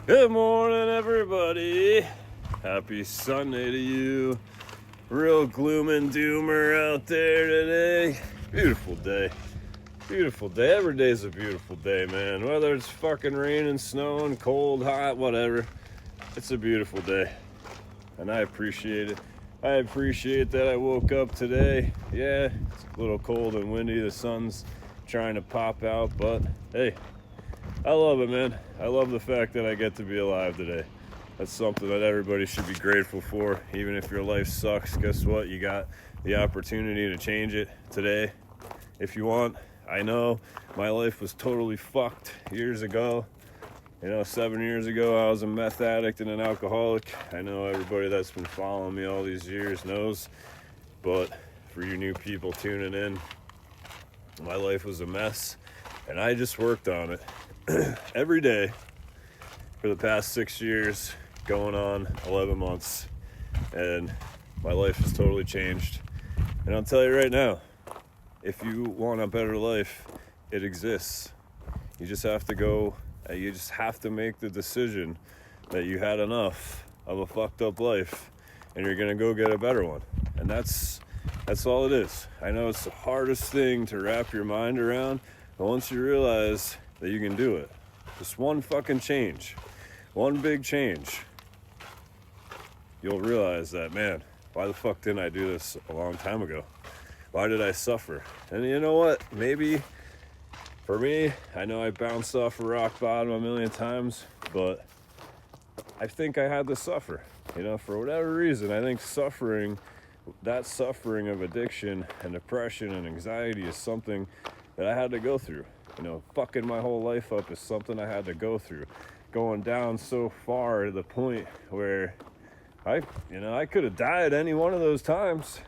Good morning, everybody. Happy Sunday to you. Real gloom and doomer out there today. Beautiful day. Beautiful day. Every day's a beautiful day, man. Whether it's fucking raining, snowing, cold, hot, whatever. It's a beautiful day. And I appreciate it. I appreciate that I woke up today. Yeah, it's a little cold and windy. The sun's trying to pop out, but hey, I love it, man. I love the fact that I get to be alive today. That's something that everybody should be grateful for. Even if your life sucks, guess what? You got the opportunity to change it today if you want. I know my life was totally fucked years ago. 7 years ago, I was a meth addict and an alcoholic. I know everybody that's been following me all these years knows. But for you new people tuning in, my life was a mess. And I just worked on it every day for the past 6 years, going on 11 months. And my life has totally changed. And I'll tell you right now, if you want a better life, it exists. You just have to make the decision that you had enough of a fucked up life and you're gonna go get a better one. And that's all it is. I know it's the hardest thing to wrap your mind around, but once you realize that you can do it, just one fucking change, one big change, you'll realize that, man, why the fuck didn't I do this a long time ago? Why did I suffer? And you know what? Maybe for me, I know I bounced off a rock bottom a million times, but I think I had to suffer. For whatever reason, I think that suffering of addiction and depression and anxiety is something that I had to go through. Fucking my whole life up is something I had to go through. Going down so far to the point where I could have died any one of those times,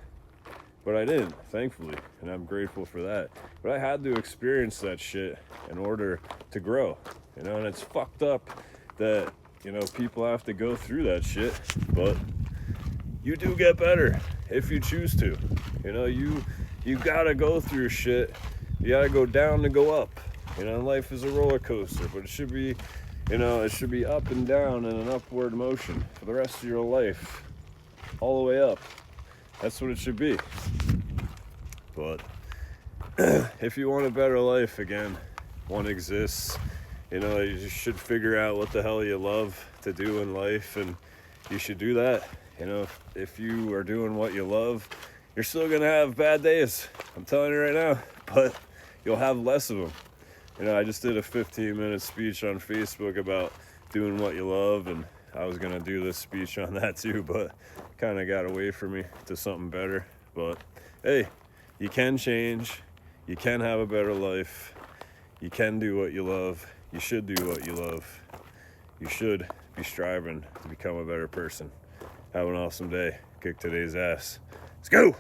but I didn't, thankfully, and I'm grateful for that. But I had to experience that shit in order to grow, and it's fucked up that, people have to go through that shit, but you do get better if you choose to. You gotta go through shit. You gotta go down to go up. Life is a roller coaster, but it should be, it should be up and down in an upward motion for the rest of your life, all the way up. That's what it should be. But if you want a better life, again, one exists. You just should figure out what the hell you love to do in life, and you should do that. If you are doing what you love, you're still gonna have bad days. I'm telling you right now, but you'll have less of them. I just did a 15-minute speech on Facebook about doing what you love, and I was gonna do this speech on that too, but kind of got away from me to something better. But hey, you can change. You can have a better life. You can do what you love. You should do what you love. You should be striving to become a better person. Have an awesome day. Kick today's ass. Let's go!